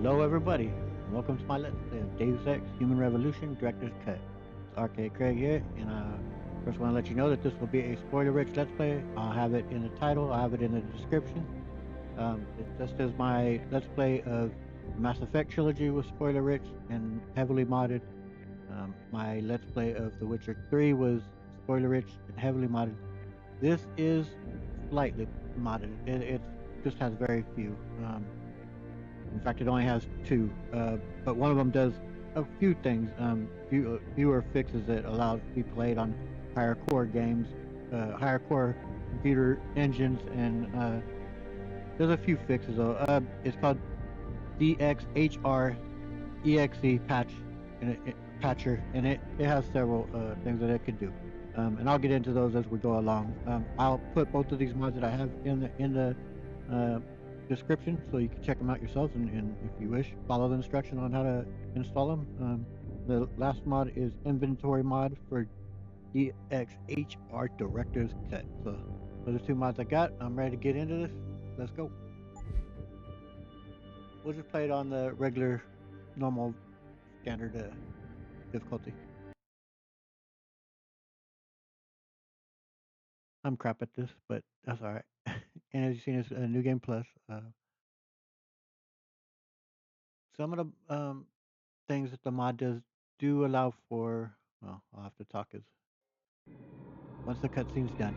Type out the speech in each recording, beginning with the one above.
Hello, everybody, and welcome to my Let's Play of Deus Ex Human Revolution Director's Cut. It's Arcade Craig here, and first want to let you know that this will be a spoiler-rich Let's Play. I'll have it in the title, I'll have it in the description. It's just as my Let's Play of Mass Effect Trilogy was spoiler-rich and heavily modded. My Let's Play of The Witcher 3 was spoiler-rich and heavily modded. This is slightly modded. It just has very few. In fact, it only has two, but one of them does a few things. Fewer fixes that allows to be played on higher core games, higher core computer engines, and there's a few fixes though. It's called DXHR Exe Patcher, and it has several things that it can do. And I'll get into those as we go along. I'll put both of these mods that I have in the description so you can check them out yourselves, and if you wish, follow the instruction on how to install them. The last mod is inventory mod for DXHR Director's Cut. So those are two mods I got. I'm ready to get into this. Let's go. We'll just play it on the regular, normal, standard difficulty. I'm crap at this, but that's alright. And as you've seen, it's a New Game Plus. Some of the things that the mod does do allow for, well, I'll have to talk as once the cutscene's done.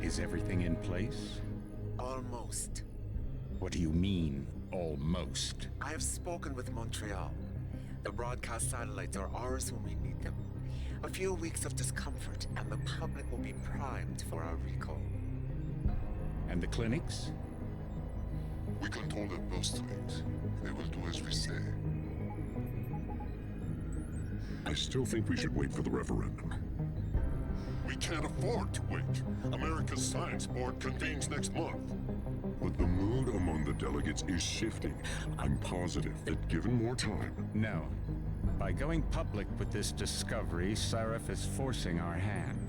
Is everything in place? Almost. What do you mean, almost? I have spoken with Montreal. The broadcast satellites are ours when we need them. A few weeks of discomfort, and the public will be primed for our recall. And the clinics? We control their birth rates. They will do as we say. I still think we should wait for the referendum. We can't afford to wait. America's Science Board convenes next month. But the mood among the delegates is shifting. I'm positive that given more time... No. By going public with this discovery, Sarif is forcing our hand.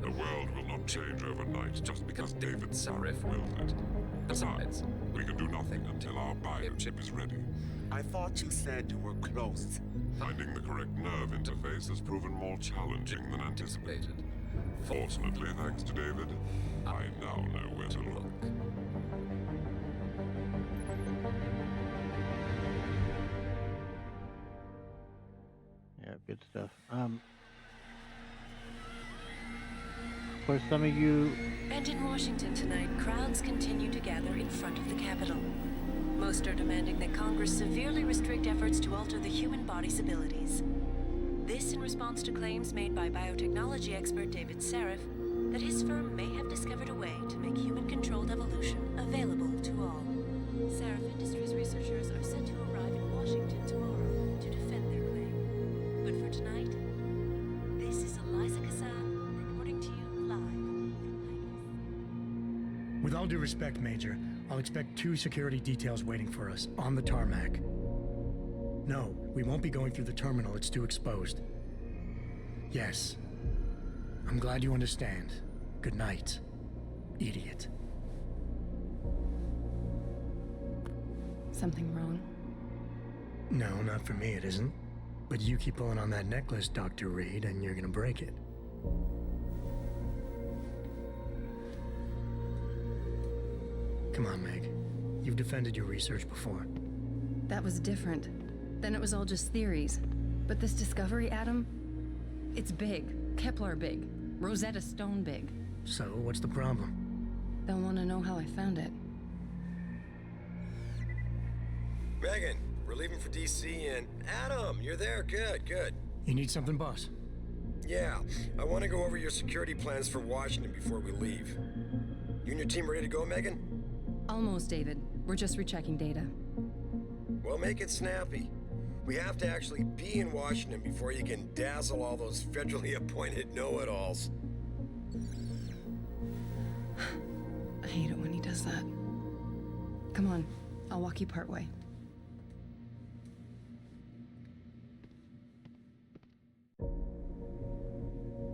The world will not change overnight just because David Sarif wills it. Besides, we can do nothing until our biochip is ready. I thought you said you were close. Finding the correct nerve interface has proven more challenging than anticipated. Fortunately, thanks to David, I now know where to look. Yeah, good stuff. For some of you... And in Washington tonight, crowds continue to gather in front of the Capitol. Most are demanding that Congress severely restrict efforts to alter the human body's abilities. This in response to claims made by biotechnology expert David Sarif that his firm may have discovered a way to make human-controlled evolution available to all. Sarif Industries researchers are set to arrive in Washington tomorrow to defend their claim. But for tonight, this is Eliza Kassan reporting to you live from Vegas. With all due respect, Major, I'll expect 2 security details waiting for us on the tarmac. No, we won't be going through the terminal. It's too exposed. Yes. I'm glad you understand. Good night, idiot. Something wrong? No, not for me it isn't. But you keep pulling on that necklace, Dr. Reed, and you're gonna break it. Come on, Meg. You've defended your research before. That was different. Then it was all just theories. But this discovery, Adam, it's big. Kepler big. Rosetta Stone big. So, what's the problem? They'll want to know how I found it. Megan, we're leaving for DC and... Adam, you're there. Good, good. You need something, boss? Yeah, I want to go over your security plans for Washington before we leave. You and your team ready to go, Megan? Almost, David. We're just rechecking data. Well, make it snappy. We have to actually be in Washington before you can dazzle all those federally appointed know-it-alls. I hate it when he does that. Come on, I'll walk you part way.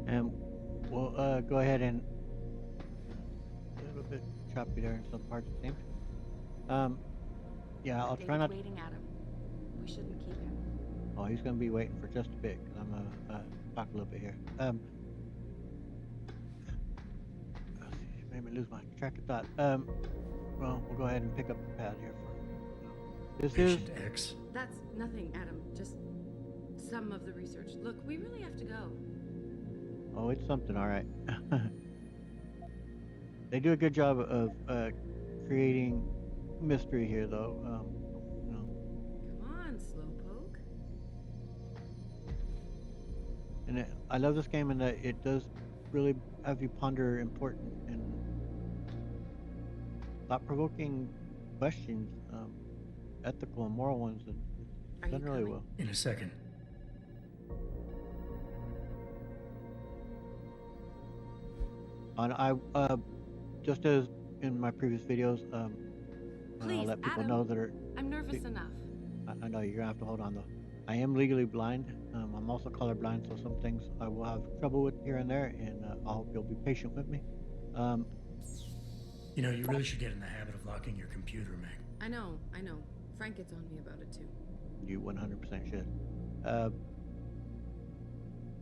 And we'll go ahead and a little bit choppy there in some parts, it seems. Yeah, I'll try not. Waiting, Adam. We shouldn't keep him. Oh, he's gonna be waiting for just a bit because I'm gonna talk a little bit here. Made me lose my track of thought. Well, we'll go ahead and pick up the pad here for this Patient X. That's nothing, Adam. Just some of the research. Look, we really have to go. Oh, it's something, all right. They do a good job of creating mystery here, though. You know. Come on, Slowpoke. And I love this game in that it does really have you ponder important and thought-provoking questions, ethical and moral ones, and Are it's you done really coming? well. In a second. And I, just as in my previous videos, I'll Please, let people Adam. know that are. I'm nervous enough. I know you're gonna have to hold on though. I am legally blind. I'm also colorblind, so some things I will have trouble with here and there, and I hope you'll be patient with me. You know, you really should get in the habit of locking your computer, Meg. I know. Frank gets on me about it too. You 100% should.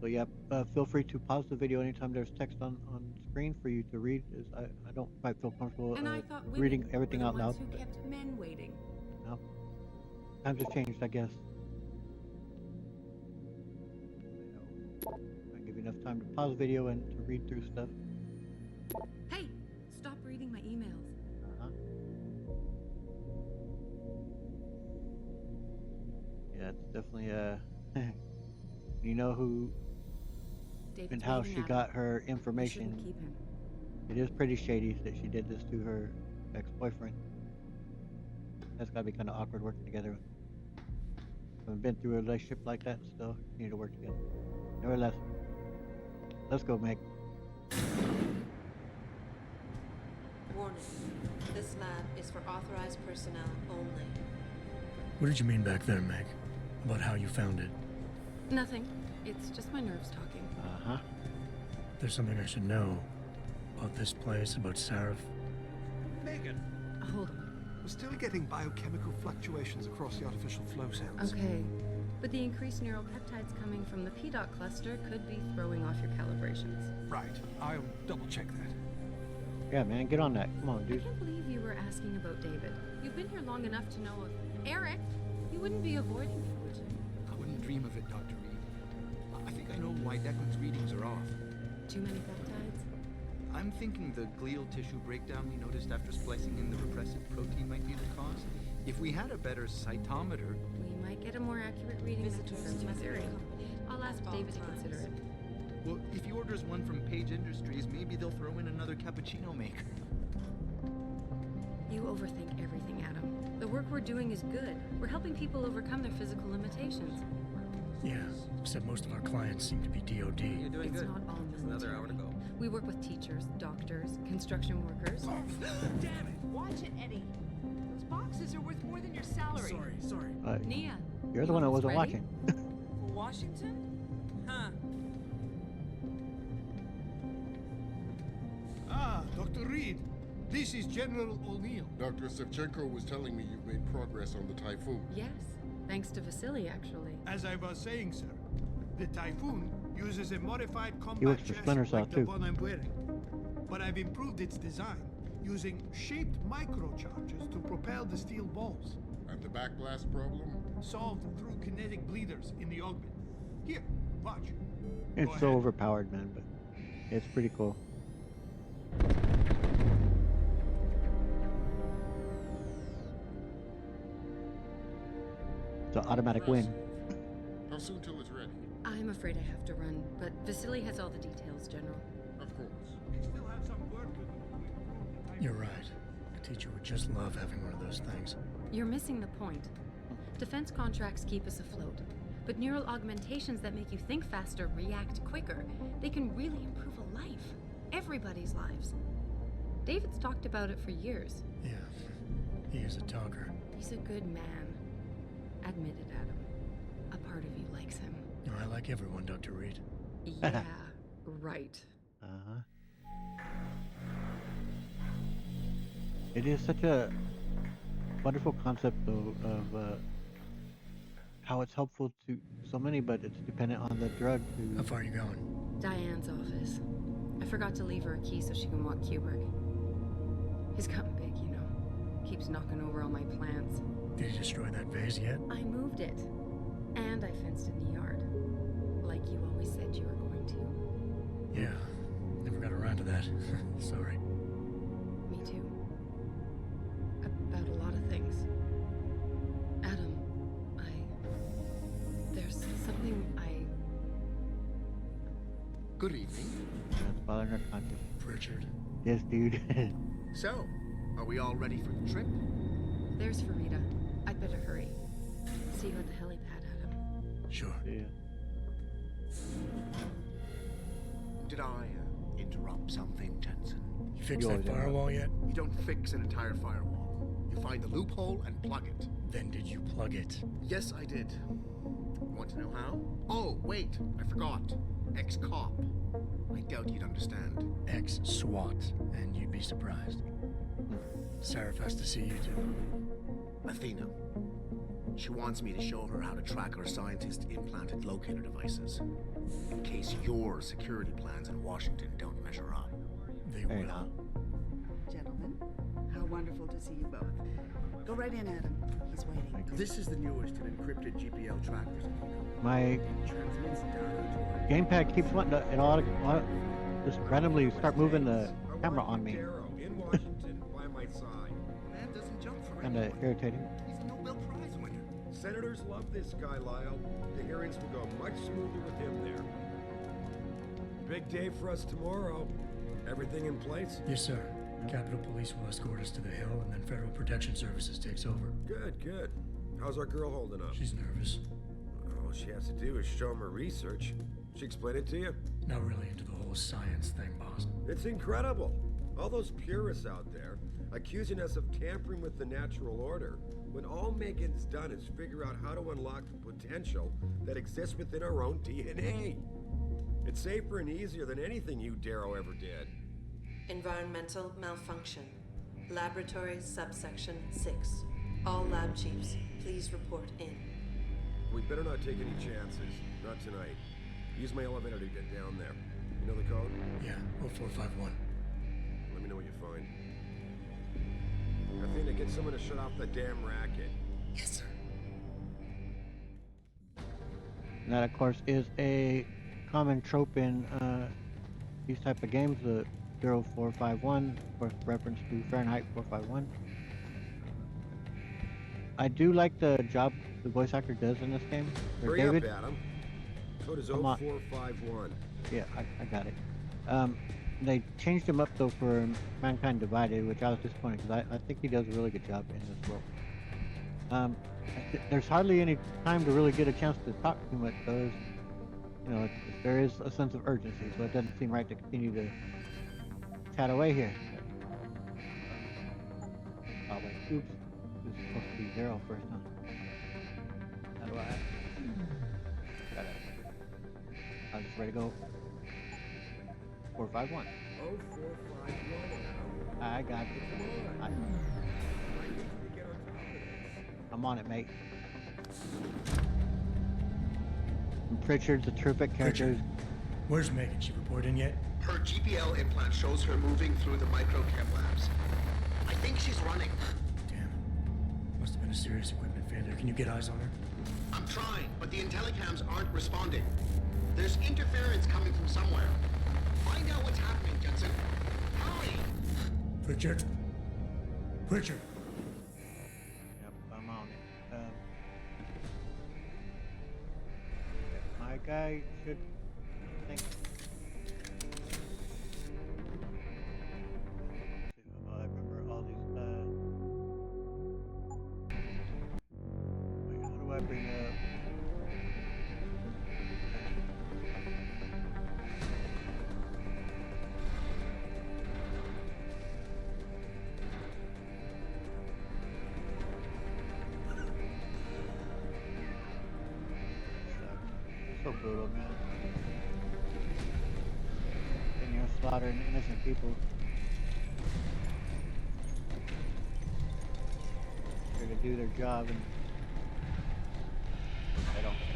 So yeah, feel free to pause the video anytime there's text on screen for you to read. As I don't quite feel comfortable And I thought women reading everything were the out loud. ones who kept men waiting. No, times have changed, I guess. I give you enough time to pause the video and to read through stuff. Hey, stop reading my emails. Yeah, it's definitely you know who David's and how waiting, she Adam. got her We shouldn't information. keep him. It is pretty shady that she did this to her ex-boyfriend. That's gotta be kind of awkward working together. I've been through a relationship like that, still need to work together. Nevertheless, let's go, Meg. Warning. This lab is for authorized personnel only. What did you mean back there, Meg? About how you found it? Nothing. It's just my nerves talking. There's something I should know about this place, about Sarif. Megan, Hold on. we're still getting biochemical fluctuations across the artificial flow cells. Okay. But the increased neural peptides coming from the PDOT cluster could be throwing off your calibrations. Right, I'll double check that. Yeah, man, get on that. Come on, I dude. can't believe you were asking about David. You've been here long enough to know of Eric. You wouldn't be avoiding me, would you? I wouldn't dream of it, Dr. Reed. I think I know why Declan's readings are off. Too many peptides? I'm thinking the glial tissue breakdown we noticed after splicing in the repressive protein might be the cause. If we had a better cytometer... We might get a more accurate reading that confirms my theory. I'll ask David to consider it. Well, if he orders one from Page Industries, maybe they'll throw in another cappuccino maker. You overthink everything, Adam. The work we're doing is good. We're helping people overcome their physical limitations. Yeah, except most of our clients seem to be DOD. You're doing It's good. not all Just another hour to go. We work with teachers, doctors, construction workers. Damn it! Watch it, Eddie. Those boxes are worth more than your salary. Sorry. Nia. You're the one that almost wasn't ready? watching. For Washington? Huh. Ah, Dr. Reed. This is General O'Neill. Dr. Sevchenko was telling me you've made progress on the Typhoon. Yes, thanks to Vasily, actually. As I was saying, sir, the Typhoon uses a modified He combat works for chassis Splinter Cell, like the too. one I'm wearing. But I've improved its design using shaped microcharges to propel the steel balls. And the backblast problem? Solved through kinetic bleeders in the augment. Here, watch. It's Go so ahead. overpowered, man, but it's pretty cool. It's an automatic win. How soon till it's ready? I'm afraid I have to run, but Vasily has all the details, General. Of course. We still have some work to do to improve the Typhoon. You're right. A teacher would just love having one of those things. You're missing the point. Defense contracts keep us afloat, but neural augmentations that make you think faster, react quicker, they can really improve a life. Everybody's lives. David's talked about it for years. Yeah. He is a talker. He's a good man. Admit it, Adam. A part of you likes him. No, I like everyone, Dr. Reed. Yeah, right. Uh-huh. It is such a wonderful concept, though, of how it's helpful to so many, but it's dependent on the drug to... How far are you going? Diane's office. I forgot to leave her a key so she can walk Kubrick. He's gotten big, you know. Keeps knocking over all my plants. Did you destroy that vase yet? I moved it. And I fenced in the yard. Like you always said you were going to. Yeah, never got around to that. Sorry. Me too. About a lot of things. Adam, there's something Good evening. That's bothering her conscience. Richard. Yes, dude. So, are we all ready for the trip? There's Farida. I'd better hurry. See you at the helipad, Adam. Sure. Yeah. Did I interrupt something, Jensen? You fixed that firewall yet? You don't fix an entire firewall. You find the loophole and plug it. Then did you plug it? Yes, I did. Want to know how? Oh, wait, I forgot. Ex-cop. I doubt you'd understand. Ex-SWAT, and you'd be surprised. Sarah has to see you too. Athena. She wants me to show her how to track her scientist-implanted locator devices. In case your security plans in Washington don't measure up. They will. Gentlemen, how wonderful to see you both. Go right in, Adam. He's waiting. This is the newest in encrypted GPL trackers. My Transmits data to gamepad keeps wanting to just randomly start moving the camera on me. In Washington, by my side. Man doesn't jump for Kind of anyone. irritating. He's a Nobel Prize winner. Senators love this guy, Lyle. The hearings will go much smoother with him there. Big day for us tomorrow. Everything in place? Yes, sir. Capitol Police will escort us to the Hill, and then Federal Protection Services takes over. Good, good. How's our girl holding up? She's nervous. All she has to do is show him her research. She explain it to you? Not really into the whole science thing, boss. It's incredible. All those purists out there accusing us of tampering with the natural order, when all Megan's done is figure out how to unlock the potential that exists within our own DNA. It's safer and easier than anything you, Darrow, ever did. Environmental malfunction. Laboratory subsection 6. All lab chiefs, please report in. We better not take any chances. Not tonight. Use my elevator to get down there. You know the code? Yeah, 0451. Let me know what you find. Athena, get someone to shut off the damn racket. Yes, sir. And that, of course, is a common trope in these type of games. The 0451, of course, reference to Fahrenheit 451. I do like the job the voice actor does in this game. Hurry David. up, Adam. Code is Come on. 0451. Yeah, I got it. They changed him up though for Mankind Divided, which I was disappointed because I think he does a really good job in this role. There's hardly any time to really get a chance to talk too much, though. You know, there is a sense of urgency, so it doesn't seem right to continue to chat away here. Oh wait, oops, this is supposed to be 0 first, huh? How do I? Got it. I was just ready to go. 451. 0451. I got you. I'm on it, mate. And Pritchard's a terrific character. Pritchard. Where's Megan? She report in yet? Her GPL implant shows her moving through the microchem labs. I think she's running. Damn. Must have been a serious equipment failure. Can you get eyes on her? I'm trying, but the intellicams aren't responding. There's interference coming from somewhere. Find out what's happening, Jensen. Hurry! Pritchard. Pritchard. Yep, I'm on it. My guy should think. Oh, I remember all these. Wait, how do I bring up? brutal, man. And you're slaughtering innocent people. They're to do their job and they don't care.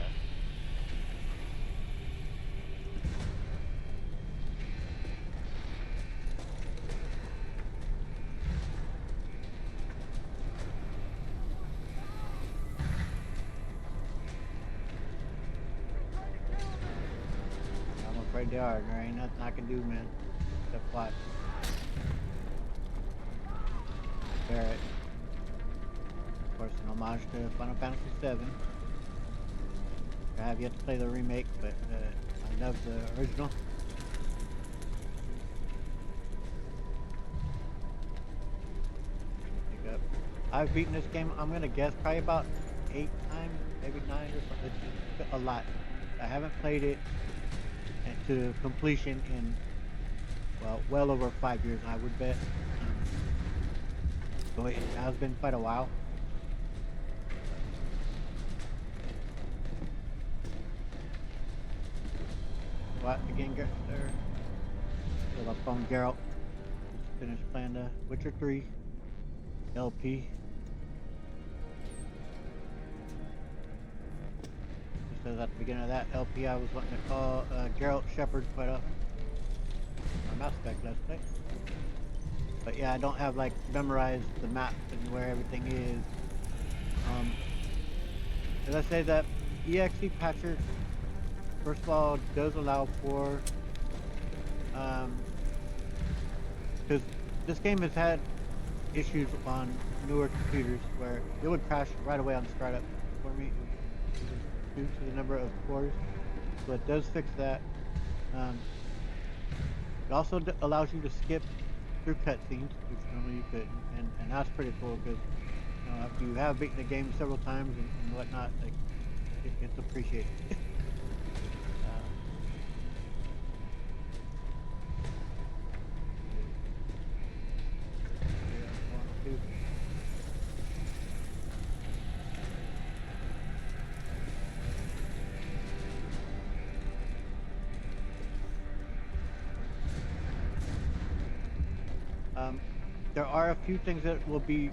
I'm afraid they are. There ain't nothing I can do, man. Except watch. Barrett. Of course, an homage to Final Fantasy VII. I have yet to play the remake, but I love the original. Pick up. I've beaten this game, I'm gonna guess, probably about 8 times, maybe 9 or something. It's a lot. I haven't played it to completion in, well over 5 years, I would bet. So it has been quite a while. What again, there? Fill up on Geralt. Just finished playing the Witcher 3 LP. It says at the beginning of that LP I was wanting to call Geralt Shepherd, but Mass Effect let's play. But yeah, I don't have like memorized the map and where everything is. As I say, that Exe Patcher, first of all, does allow for, because this game has had issues on newer computers where it would crash right away on startup for me due to the number of cores. So it does fix that. It also allows you to skip through cutscenes, which normally you couldn't, and that's pretty cool because if you have beaten the game several times and whatnot, like it's appreciated. There are a few things that will be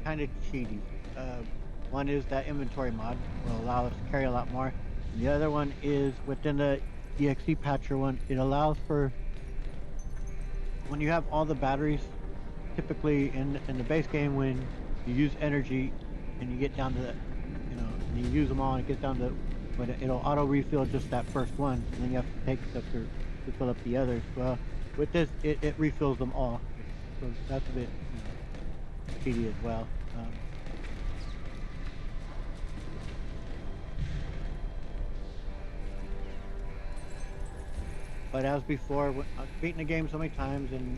kind of cheaty. One is that inventory mod will allow us to carry a lot more. And the other one is within the DXE Patcher one, it allows for when you have all the batteries, typically in the base game when you use energy and you get down to, and you use them all and it gets down to, but it'll auto refill just that first one, and then you have to take stuff to fill up the others. Well, with this, it refills them all, so that's a bit cheaty as well. But as before, I've beaten the game so many times, and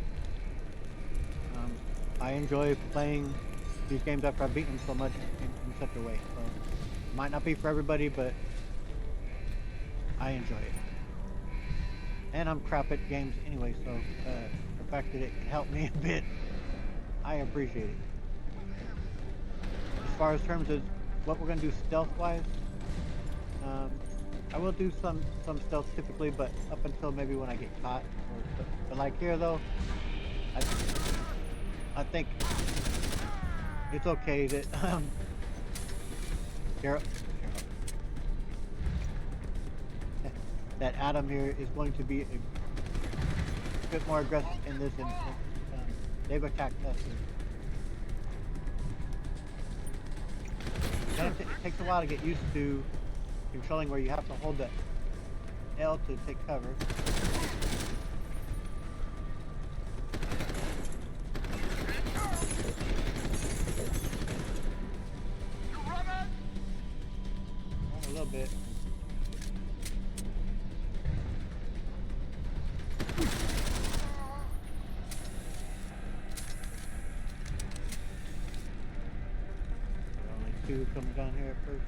I enjoy playing these games after I've beaten them so much in such a way. So it might not be for everybody, but I enjoy it. And I'm crap at games anyway, so the fact that it can help me a bit, I appreciate it. As far as terms of what we're going to do stealth-wise, I will do some stealth typically, but up until maybe when I get caught. But like here though, I think it's okay that that Adam here is going to be a bit more aggressive in this instance. They've attacked us. And it takes a while to get used to controlling where you have to hold the L to take cover. A little bit. Only two coming down here at first.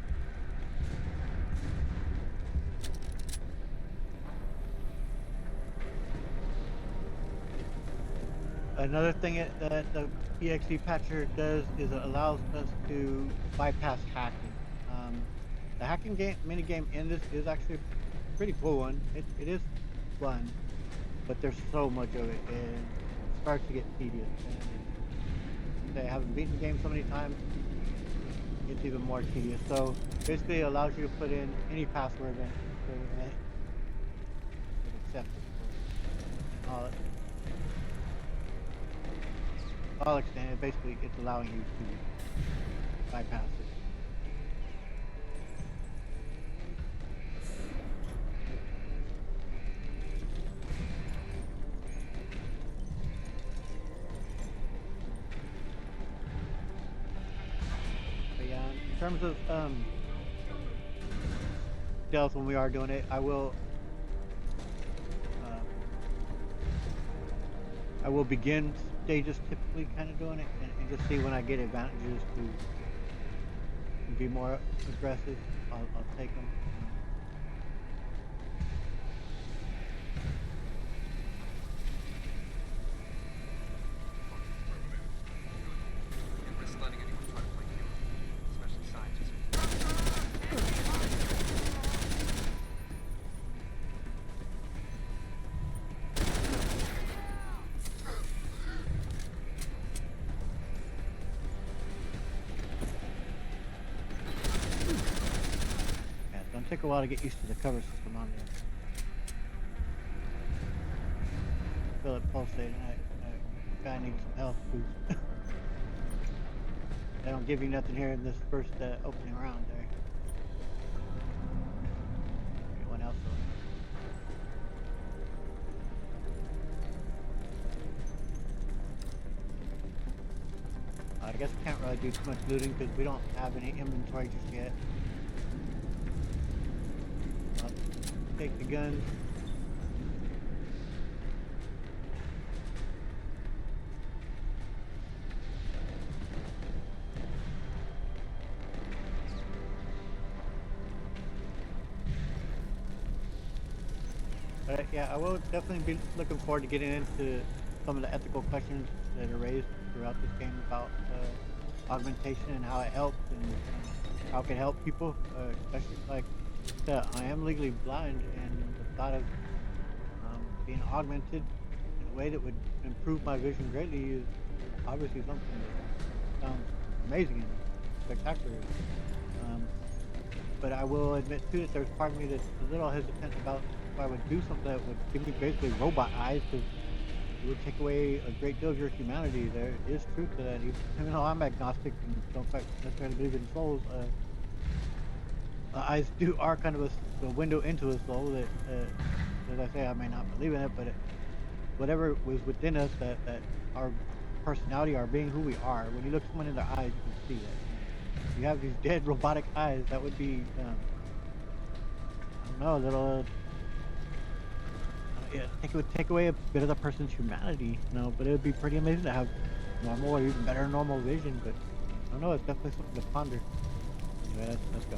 Another thing that the EXE Patcher does is it allows us to bypass hacking. The hacking game mini game in this is actually a pretty cool one. It is fun, but there's so much of it, and it starts to get tedious. And I haven't beaten the game so many times, it's even more tedious. So basically, it allows you to put in any password that it accepts it. I'll extend it. Basically, it's allowing you to bypass it. But yeah, in terms of stealth, when we are doing it, I will begin stages typically kind of doing it and just see when I get advantages to be more aggressive. I'll take them. Take a while to get used to the cover system on there. Feel it pulsating. Guy needs some health boost. They don't give you nothing here in this first opening round there. Anyone else? I guess I can't really do too much looting because we don't have any inventory just yet. Take the gun. But yeah, I will definitely be looking forward to getting into some of the ethical questions that are raised throughout this game about augmentation and how it helps and how it can help people, especially like I am legally blind, and the thought of being augmented in a way that would improve my vision greatly is obviously something that sounds amazing and spectacular. But I will admit too that there's part of me that's a little hesitant about if I would do something that would give me basically robot eyes, because it would take away a great deal of your humanity. There is truth to that. Even though I'm agnostic and don't quite necessarily believe in souls, eyes are kind of a window into a soul that, as I say, I may not believe in it, but whatever was within us, that our personality, our being, who we are, when you look someone in their eyes, you can see that. If you have these dead robotic eyes, that would be, I don't know, a little, yeah, I think it would take away a bit of the person's humanity, you know, but it would be pretty amazing to have normal or even better normal vision, but I don't know, it's definitely something to ponder. Anyway, let's go.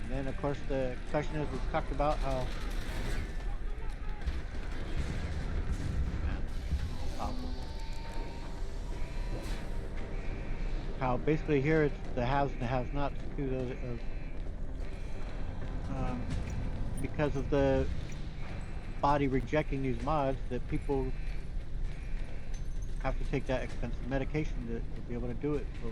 And then, of course, the question is, we've talked about how basically here it's the haves and the have-nots too, because of the body rejecting these mods, that people have to take that expensive medication to be able to do it. So,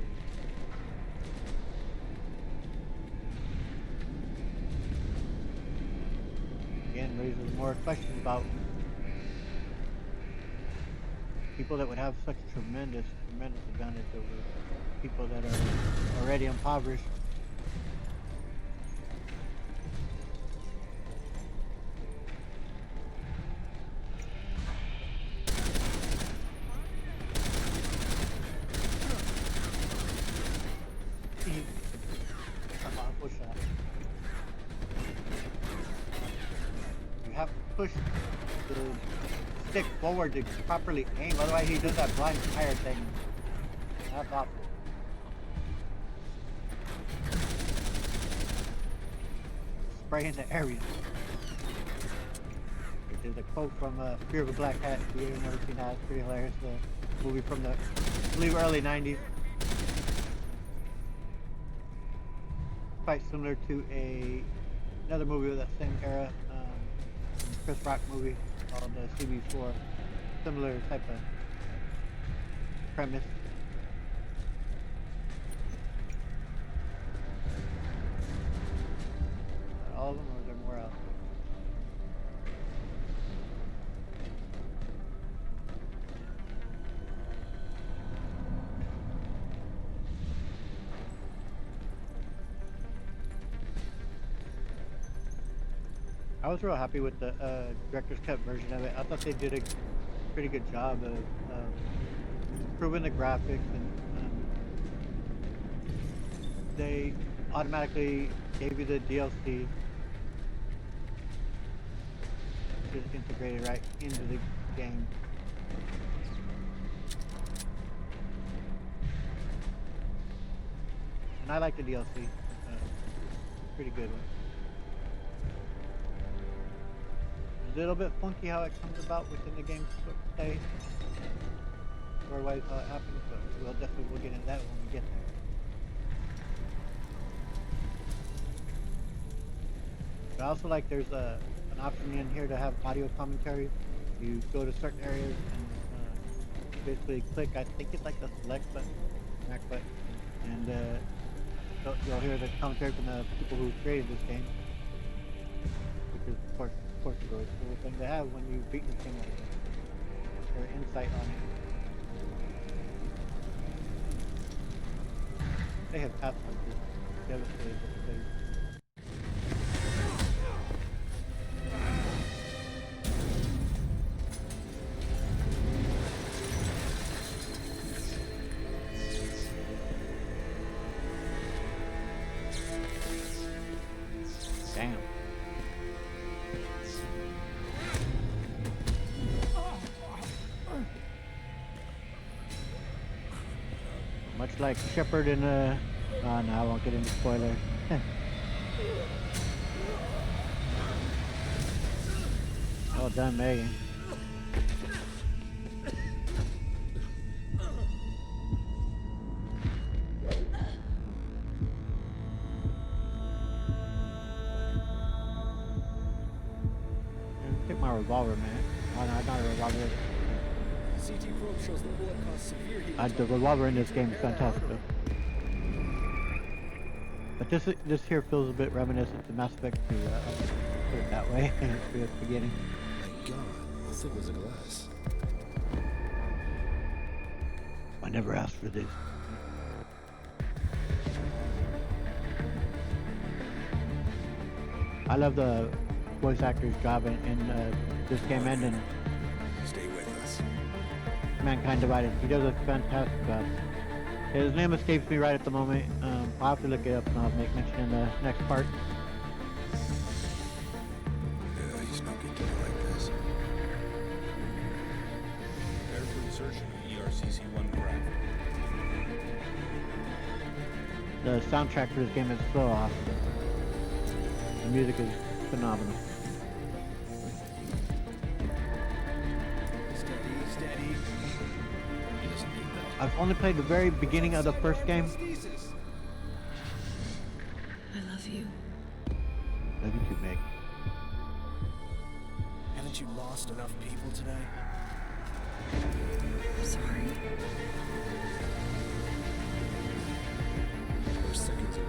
again, raises more questions about people that would have such tremendous advantage over people that are already impoverished. You have to push the stick forward to properly aim, otherwise he does that blind fire thing. That's awful. Spray in the area. There's a quote from Fear of a Black Hat. If you've never seen that, it's pretty hilarious. The movie from the, I believe, early 90s. Quite similar to another movie of that same era, Chris Rock movie called CB4. Similar type of premise. All of them, or is there more out? I was real happy with the director's cut version of it. I thought they did a pretty good job of improving the graphics, and they automatically gave you the DLC, just integrated right into the game. And I like the DLC. Pretty good one. A little bit funky how it comes about within the game play, story-wise how it happens, but we'll get into that when we get there. But I also like there's an option in here to have audio commentary. You go to certain areas and basically click, I think it's like the select button, back button, and you'll hear the commentary from the people who created this game, which is of course a really cool thing to have when you beat this game like that. Their insight on it. They have Pathfinder devastated this place. Damn. Much like Shepard in oh no, I won't get into spoilers. Well done, Megan. Take my revolver, man. Oh no, not a revolver. CT probe shows the bullet caused severe heat. The revolver in this game is fantastic. But this here feels a bit reminiscent to Mass Effect 2. Put it that way at the beginning. My God, how thick was the glass? I never asked for this. I love the voice actor's job in this game and in Stay with us. Mankind Divided. He does a fantastic job. His name escapes me right at the moment. I'll have to look it up and I'll make mention in the next part. Yeah, he's not good to me like this. Prepare for insertion of ERCC-1 craft. The soundtrack for this game is so awesome. The music is phenomenal. Steady. He doesn't need that. I've only played the very beginning of the first game. I love you. Love you too, Meg. Haven't you lost enough people today? I'm sorry. We're seconds away.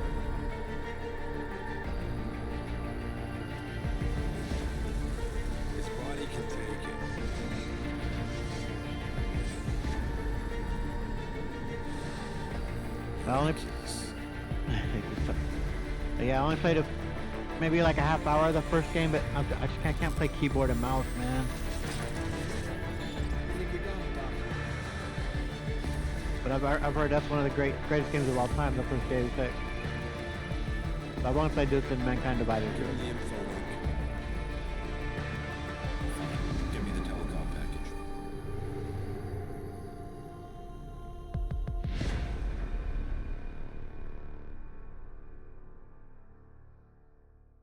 His body can take it. I only yeah, I only played maybe like a half hour of the first game, but I can't play keyboard and mouse, man. But I've heard that's one of the greatest games of all time, the first Deus Ex. I've only played this in Mankind Divided. Give me the info link. Give me the telecom package.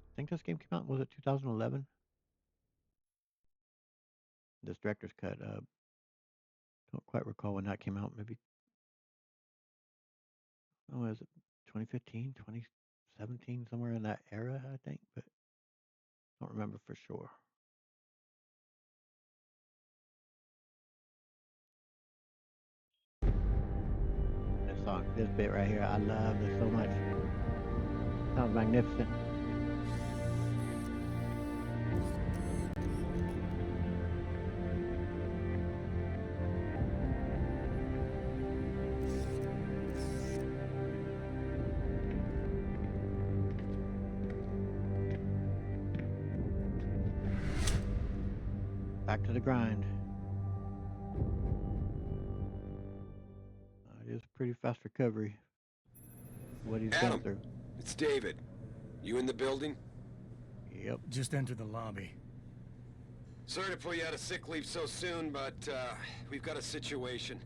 I think this game came out, was it 2011? This director's cut. Don't quite recall when that came out. Maybe, oh, is it 2015, 2017, somewhere in that era, I think, but don't remember for sure. This song, this bit right here, I love this so much. Sounds magnificent. Back to the grind. It is a pretty fast recovery. What he's been through. It's David. You in the building? Yep. Just entered the lobby. Sorry to put you out of sick leave so soon, but we've got a situation.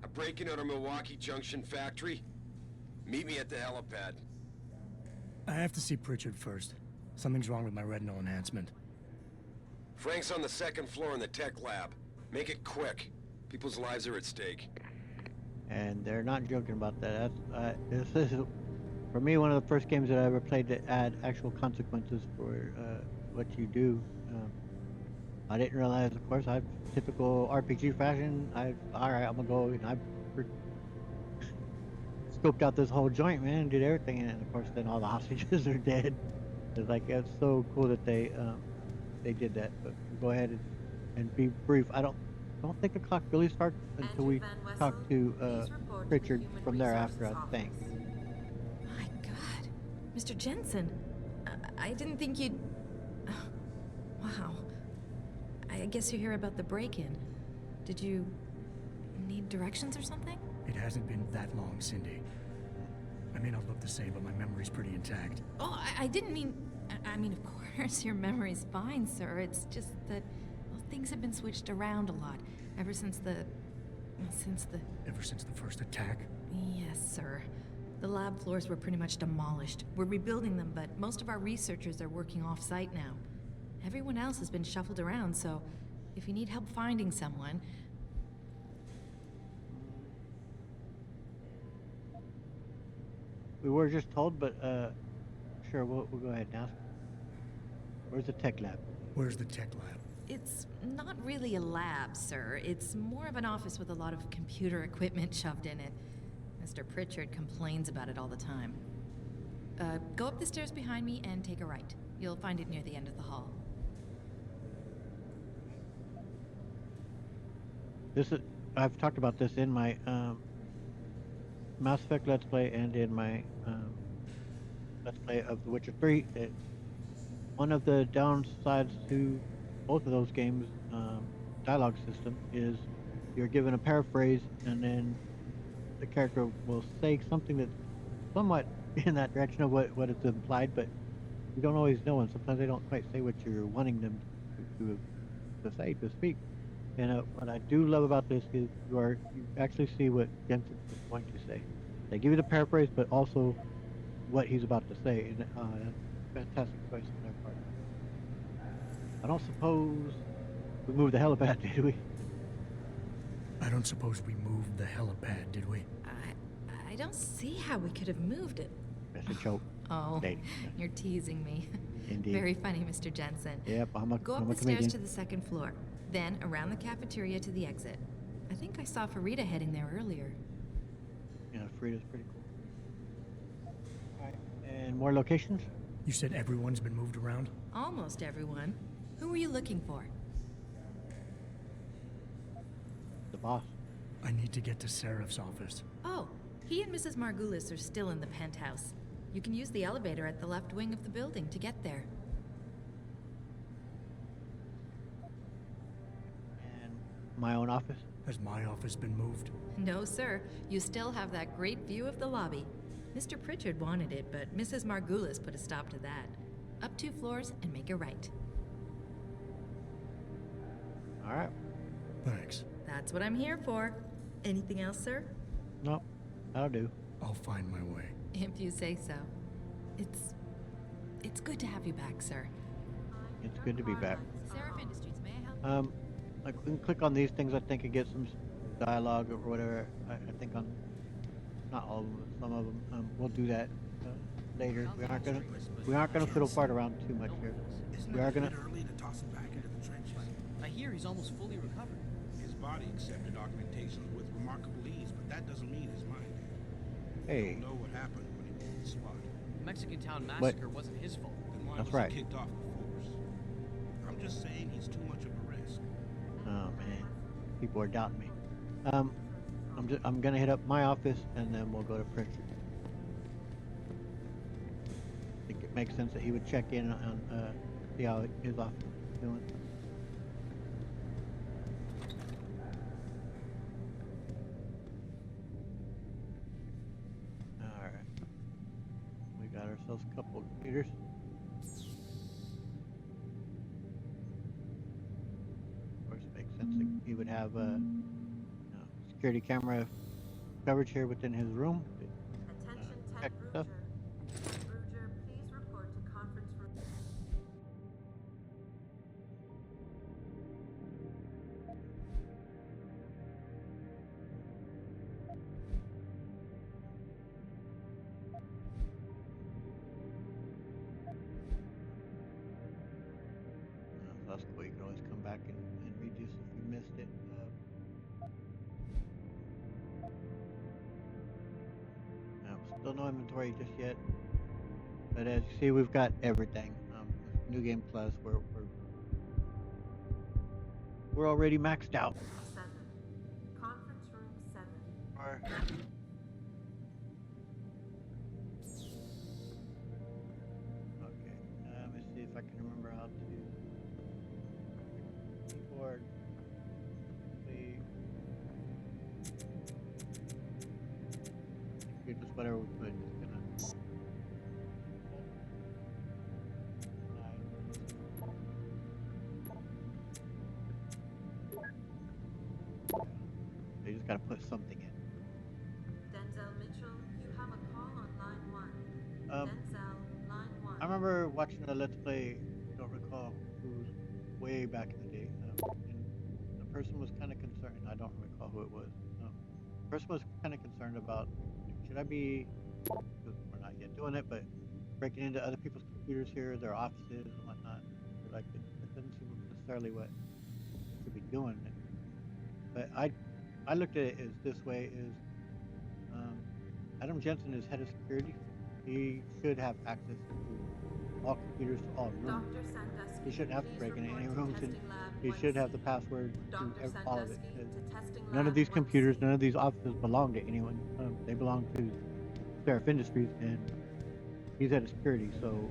A break-in at our Milwaukee Junction factory. Meet me at the helipad. I have to see Pritchard first. Something's wrong with my retinal enhancement. Frank's on the second floor in the tech lab. Make it quick. People's lives are at stake. And they're not joking about that. This is, for me, one of the first games that I ever played that had actual consequences for what you do. I didn't realize, of course, typical RPG fashion. All right, I'm gonna go, and I scoped out this whole joint, man, and did everything, and of course, then all the hostages are dead. It's like, it's so cool that they did that. But go ahead and be brief. I don't think the clock really starts until we talk to Pritchard from there after, I think. My God, Mr. Jensen, I didn't think you'd. Wow. I guess you're here about the break-in. Did you need directions or something? It hasn't been that long, Cindy. I may not look the same, but my memory's pretty intact. Oh, I didn't mean. I mean, of course, your memory's fine, sir. It's just that, well, things have been switched around a lot ever since the. Ever since the first attack? Yes, sir. The lab floors were pretty much demolished. We're rebuilding them, but most of our researchers are working off-site now. Everyone else has been shuffled around, so if you need help finding someone... We were just told, but sure, we'll go ahead and ask. Where's the tech lab? Where's the tech lab? It's not really a lab, sir. It's more of an office with a lot of computer equipment shoved in it. Mr. Pritchard complains about it all the time. Go up the stairs behind me and take a right. You'll find it near the end of the hall. I've talked about this in my Mass Effect Let's Play and in my Let's Play of The Witcher 3. One of the downsides to both of those games' dialogue system is you're given a paraphrase, and then the character will say something that's somewhat in that direction of what it's implied, but you don't always know, and sometimes they don't quite say what you're wanting them to speak. And what I do love about this is you actually see what Jensen is going to say. They give you the paraphrase, but also what he's about to say, and fantastic choice on their part. I don't suppose we moved the helipad, did we? I don't suppose we moved the helipad, did we? I don't see how we could have moved it. That's a joke. Oh, you're teasing me. Indeed. Very funny, Mr. Jensen. Yep, Go up the stairs to the second floor, then around the cafeteria to the exit. I think I saw Farida heading there earlier. Yeah, Farida's pretty cool. All right, and more locations? You said everyone's been moved around? Almost everyone. Who were you looking for? The boss. I need to get to Seraph's office. Oh, he and Mrs. Margulis are still in the penthouse. You can use the elevator at the left wing of the building to get there. And my own office? Has my office been moved? No, sir. You still have that great view of the lobby. Mr. Pritchard wanted it, but Mrs. Margulis put a stop to that. Up 2 floors and make a right. All right. Thanks. That's what I'm here for. Anything else, sir? No, that'll do. I'll find my way. If you say so. It's good to have you back, sir. It's good to be back. Seraph Industries, may I help? like we can click on these things. I think and get some dialogue or whatever. I think on not all of them, but some of them. We'll do that later. We aren't gonna fiddle fart around too much here. We are gonna. Early to toss him back into the trenches. I hear he's almost fully recovered. His body accepted augmentations with remarkable ease, but that doesn't mean his mind did. Hey. We don't know what happened when he moved the spot. The Mexican town massacre wasn't his fault. Then why That's was right. he kicked off the force? I'm just saying he's too much of a risk. Oh man, people are doubting me. I'm gonna hit up my office and then we'll go to Pritchard. I think it makes sense that he would check in on see how his office is doing. All right, we got ourselves a couple of computers. Of course, it makes sense that he would have security camera coverage here within his room. Attention, check 10 stuff. Bruger, please report to conference room. That's cool. You can always come back and read this if you missed it. Still no inventory just yet, but as you see, we've got everything. New Game Plus, we're already maxed out. 7. Conference room 7. Okay, let me see if I can remember how to keyboard. Just whatever we put, just gonna. They just gotta put something in. Denzel Mitchell, you have a call on line 1. Denzel, line 1. I remember watching a Let's Play, don't recall who's way back in the day, and the person was kind of concerned. I don't recall who it was. The person was kind of concerned about, should I be, we're not yet doing it, but breaking into other people's computers here, their offices and whatnot. They're like, it doesn't seem necessarily what you should be doing. But I looked at it as this way: is Adam Jensen is head of security. He should have access to all computers, to all rooms. He shouldn't have to break into any rooms, and he should have the password to all of it. None of these computers, none of these offices belong to anyone. They belong to Seraph Industries, and he's head of security. So,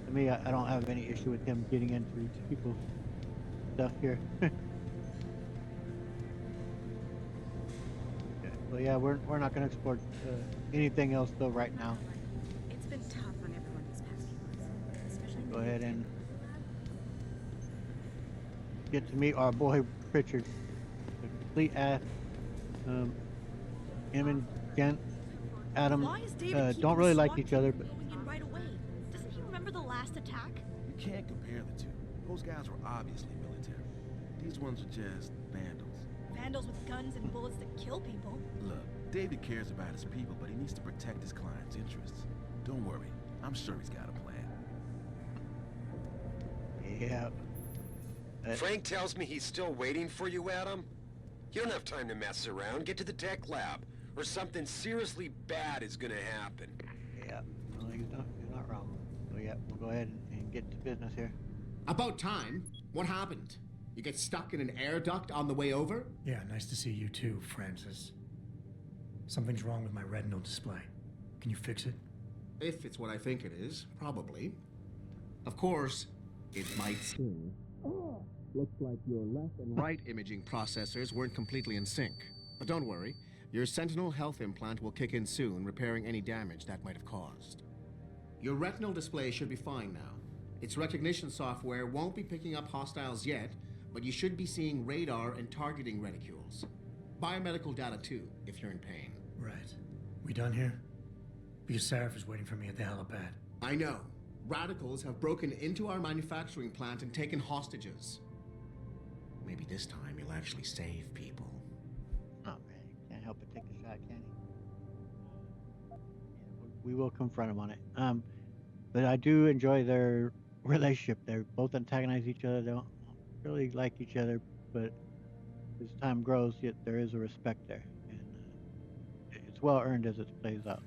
to me, I don't have any issue with him getting into people's stuff here. So yeah, we're not going to explore anything else though right now. It's been tough on everyone these past few months, especially. Go ahead and get to meet our boy Pritchard. The complete ass. Him and Adam don't really like each other, but Right away. Doesn't he remember the last attack? You can't compare the two. Those guys were obviously military. These ones are just vandals. Vandals with guns and bullets that kill people. Look, David cares about his people, but he needs to protect his client's interests. Don't worry, I'm sure he's got a plan. Yeah. Frank tells me he's still waiting for you, Adam. You don't have time to mess around. Get to the tech lab, or something seriously bad is gonna happen. Yeah, no, he's not wrong. So yeah, we'll go ahead and get to business here. About time. What happened? You get stuck in an air duct on the way over? Yeah, nice to see you too, Francis. Something's wrong with my retinal display. Can you fix it? If it's what I think it is, probably. Of course, it might seem. Oh, looks like your left and right imaging processors weren't completely in sync. But don't worry, your Sentinel health implant will kick in soon, repairing any damage that might have caused. Your retinal display should be fine now. Its recognition software won't be picking up hostiles yet, but you should be seeing radar and targeting reticules. Biomedical data too, if you're in pain. Right. We done here? Because Seraph is waiting for me at the helipad. I know. Radicals have broken into our manufacturing plant and taken hostages. Maybe this time you'll actually save people. Oh man, can't help but take a shot, can he? We will confront him on it. But I do enjoy their relationship. They both antagonize each other. They don't really like each other, but as time grows, yet there is a respect there, and it's well earned as it plays out.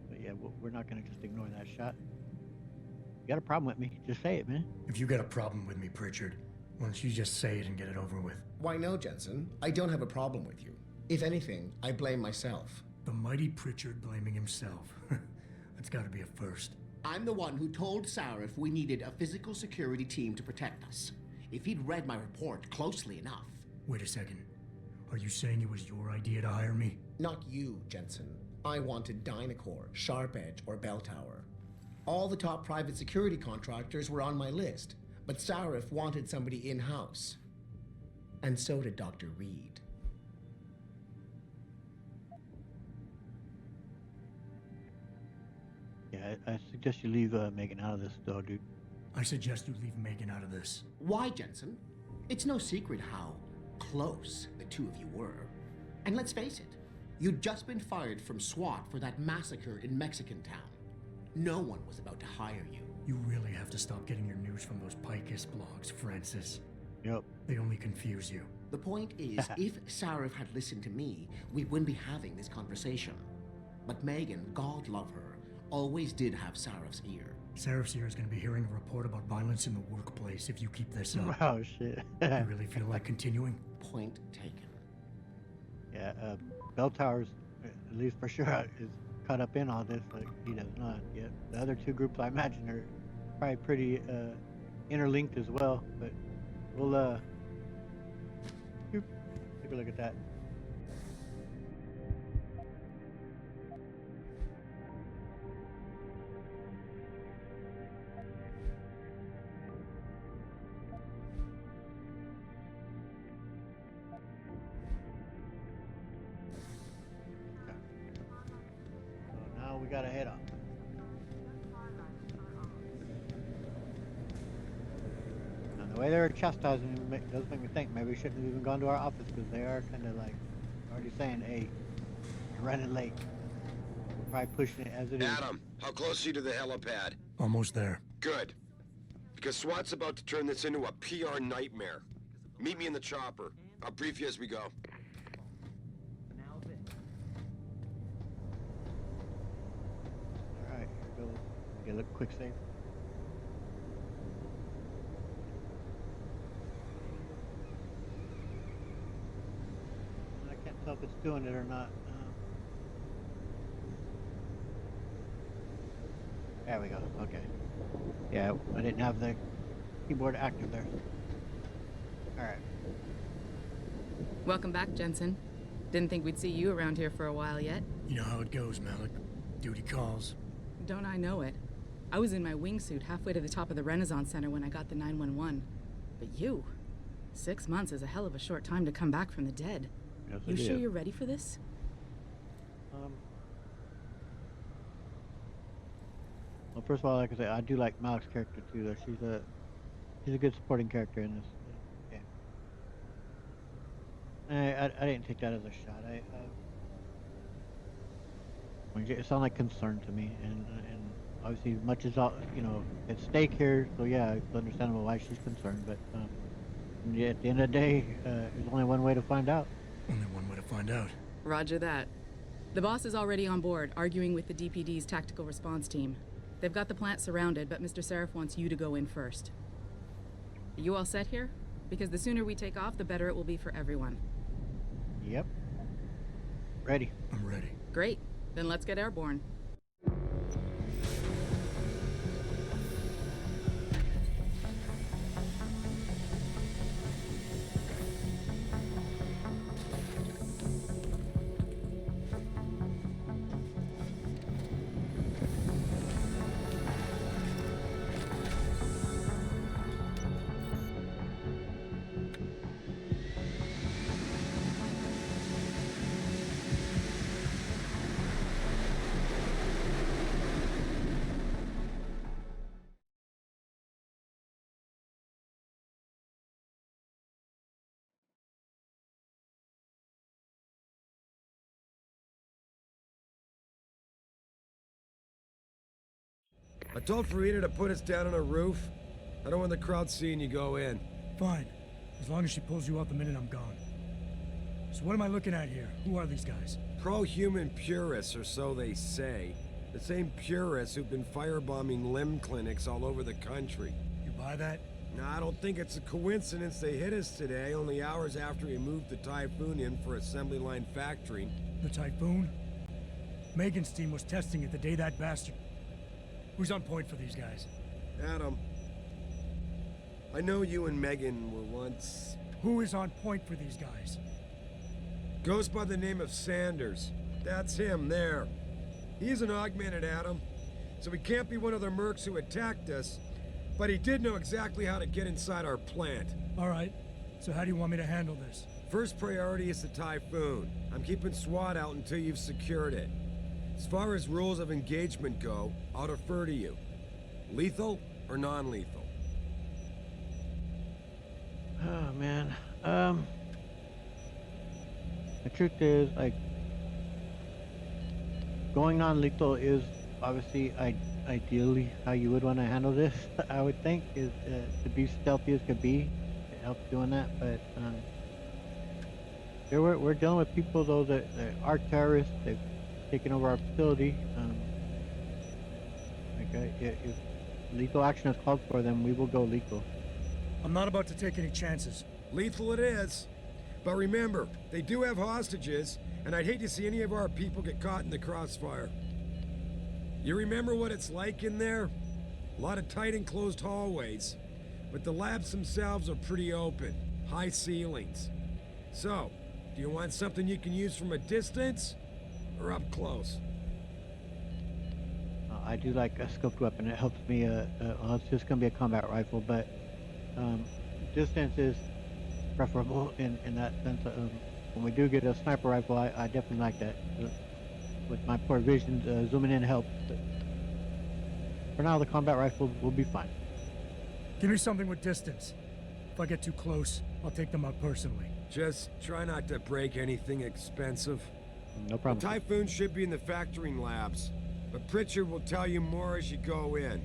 But yeah, we're not gonna just ignore that shot. You got a problem with me? Just say it, man. If you got a problem with me, Pritchard, why don't you just say it and get it over with? Why no, Jensen. I don't have a problem with you. If anything, I blame myself. The mighty Pritchard blaming himself. That's gotta be a first. I'm the one who told Sarif we needed a physical security team to protect us. If he'd read my report closely enough... Wait a second. Are you saying it was your idea to hire me? Not you, Jensen. I wanted Dynacore, Sharp Edge, or Bell Tower. All the top private security contractors were on my list, but Sarif wanted somebody in-house. And so did Dr. Reed. Yeah, I suggest you leave Megan out of this, though, dude. I suggest you leave Megan out of this. Why, Jensen? It's no secret how close the two of you were. And let's face it, you'd just been fired from SWAT for that massacre in Mexican town. No one was about to hire you. You really have to stop getting your news from those Picus blogs, Francis. Yep. They only confuse you. The point is, if Sarif had listened to me, we wouldn't be having this conversation. But Megan, God love her, always did have Sarif's ear. Sarif's ear is going to be hearing a report about violence in the workplace if you keep this up. Oh, shit. You really feel like continuing? Point taken. Yeah, Bell Towers, at least for sure, is caught up in all this, like he does not yet. The other two groups, I imagine, are probably pretty interlinked as well, but we'll take a look at that. We gotta head up. Now the way they're chastising him does make me think maybe we shouldn't have even gone to our office, because they are kind of like already saying, hey, you're running late. Probably pushing it as it is. Adam, how close are you to the helipad? Almost there. Good. Because SWAT's about to turn this into a PR nightmare. Meet me in the chopper. I'll brief you as we go. Get a quick save. I can't tell if it's doing it or not. There we go. Okay. Yeah, I didn't have the keyboard active there. Alright. Welcome back, Jensen. Didn't think we'd see you around here for a while yet. You know how it goes, Malik. Duty calls. Don't I know it? I was in my wingsuit halfway to the top of the Renaissance Center when I got the 911. But you, 6 months is a hell of a short time to come back from the dead. Yes, you sure you're ready for this? Well, first of all, like I said, I do like Malik's character too. Though she's a good supporting character in this game. I didn't take that as a shot. It sounded like concern to me, and obviously much is all at stake here. So yeah, it's understandable why she's concerned. But yeah, at the end of the day, there's only one way to find out. Only one way to find out. Roger that. The boss is already on board, arguing with the DPD's tactical response team. They've got the plant surrounded, but Mr. Sarif wants you to go in first. Are you all set here? Because the sooner we take off, the better it will be for everyone. Yep. Ready. I'm ready. Great. Then let's get airborne. I told Farida to put us down on a roof. I don't want the crowd seeing you go in. Fine. As long as she pulls you out the minute I'm gone. So what am I looking at here? Who are these guys? Pro-human purists, or so they say. The same purists who've been firebombing limb clinics all over the country. You buy that? No, I don't think it's a coincidence they hit us today, only hours after we moved the Typhoon in for assembly line factory. The Typhoon? Megan's team was testing it the day that bastard... Who's on point for these guys? Adam. I know you and Megan were once... Who is on point for these guys? Goes by the name of Sanders. That's him, there. He's an augmented Adam, so he can't be one of the mercs who attacked us, but he did know exactly how to get inside our plant. All right. So how do you want me to handle this? First priority is the Typhoon. I'm keeping SWAT out until you've secured it. As far as rules of engagement go, I'll defer to you. Lethal or non-lethal? Oh, man. The truth is, like, going non-lethal is obviously ideally how you would want to handle this. I would think is to be stealthy as could be. It helps doing that, but here we're dealing with people though that are terrorists. They've taken over our facility. If lethal action is called for, then we will go lethal. I'm not about to take any chances. Lethal it is. But remember, they do have hostages, and I'd hate to see any of our people get caught in the crossfire. You remember what it's like in there? A lot of tight enclosed hallways, but the labs themselves are pretty open, high ceilings. So, do you want something you can use from a distance, or up close? I do like a scoped weapon. It helps me, well, it's just going to be a combat rifle, but distance is preferable in that sense. When we do get a sniper rifle, I definitely like that. With my poor vision, zooming in helps. But for now, the combat rifle will be fine. Give me something with distance. If I get too close, I'll take them out personally. Just try not to break anything expensive. No problem. The Typhoon should be in the factoring labs, but Pritchard will tell you more as you go in.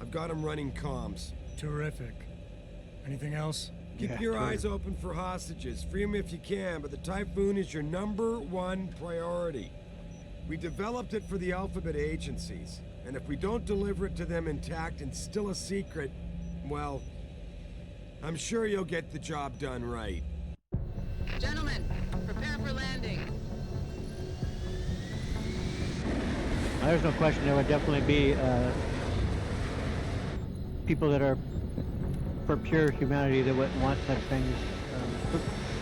I've got him running comms. Terrific. Anything else? Keep your eyes open for hostages. Free them if you can, but the Typhoon is your #1 priority. We developed it for the Alphabet agencies, and if we don't deliver it to them intact and still a secret, well, I'm sure you'll get the job done right. Gentlemen, prepare for landing. There's no question there would definitely be people that are for pure humanity that wouldn't want such things.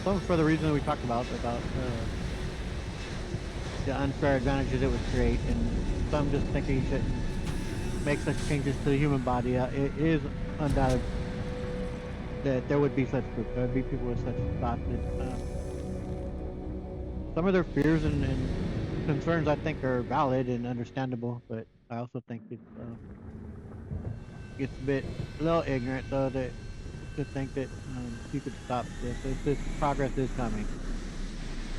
Some for the reason that we talked about the unfair advantages it would create, and some just thinking you should make such changes to the human body. It is undoubted that there would be such groups. There would be people with such thoughts. That, some of their fears and concerns, I think, are valid and understandable, but I also think it's a little ignorant, though, to think that you could stop this. If this progress is coming,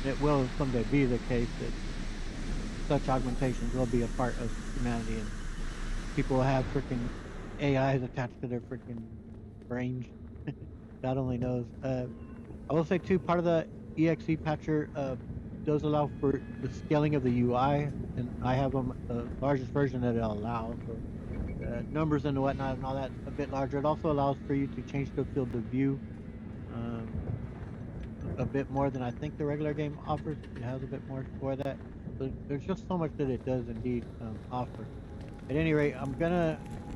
it will someday be the case that such augmentations will be a part of humanity, and people will have freaking AIs attached to their freaking brains. God only knows. I will say, too, part of the EXE Patcher does allow for the scaling of the UI, and I have the largest version that it allows. So numbers and whatnot and all that a bit larger. It also allows for you to change the field of view a bit more than I think the regular game offers. It has a bit more for that. So there's just so much that it does indeed offer. At any rate, I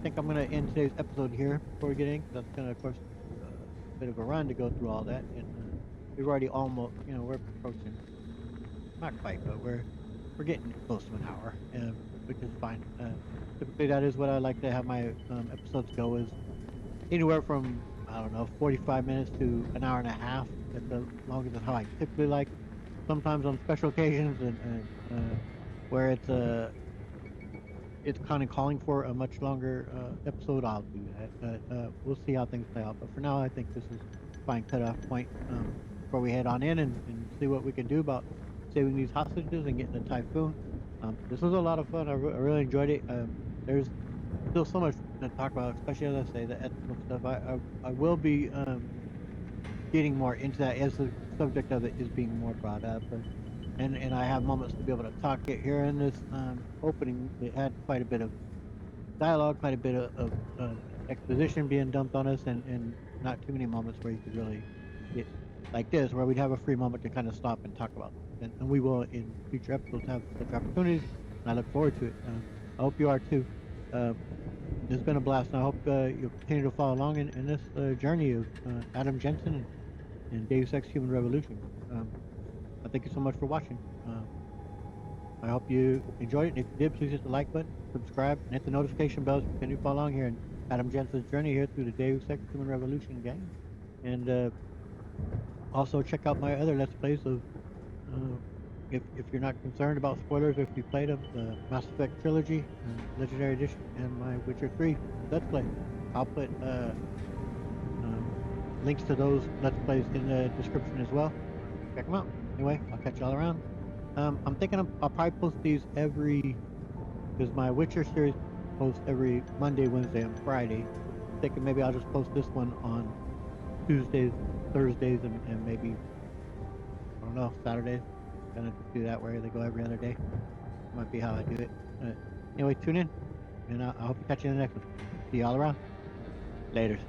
think I'm gonna end today's episode here before we get in, because that's gonna, of course, a bit of a run to go through all that, and we've already almost, we're approaching, not quite, but we're getting close to an hour, which is fine. Typically, that is what I like to have my episodes go, is anywhere from, I don't know, 45 minutes to an hour and a half. That's the longest of how I typically like. Sometimes on special occasions and where it's kind of calling for a much longer episode, I'll do that. But we'll see how things play out. But for now, I think this is a fine cutoff point before we head on in and see what we can do about saving these hostages and getting the Typhoon. This was a lot of fun. I really enjoyed it. There's still so much to talk about, especially as I say the ethical stuff. I will be getting more into that as the subject of it is being more brought up, and I have moments to be able to talk it here in this opening. It had quite a bit of dialogue, quite a bit of exposition being dumped on us, and not too many moments where you could really get like this, where we'd have a free moment to kind of stop and talk about things. And we will in future episodes have such opportunities, and I look forward to it. I hope you are too. It's been a blast, and I hope you'll continue to follow along in this journey of Adam Jensen and Deus Ex Human Revolution. I thank you so much for watching. I hope you enjoyed it. And if you did, please hit the like button, subscribe, and hit the notification bell to continue to follow along here in Adam Jensen's journey here through the Deus Ex Human Revolution game. And also check out my other Let's Plays of, if you're not concerned about spoilers, if you played them, the Mass Effect Trilogy, Legendary Edition, and my Witcher 3 Let's Play. I'll put links to those Let's Plays in the description as well. Check them out. Anyway, I'll catch y'all around. I'm thinking I'll probably post these because my Witcher series posts every Monday, Wednesday, and Friday. I'm thinking maybe I'll just post this one on Tuesdays, Thursdays, and maybe, I don't know, Saturdays. Gonna just do that where they go every other day. Might be how I do it. Anyway, tune in, and I hope to catch you in the next one. See y'all around. Laters.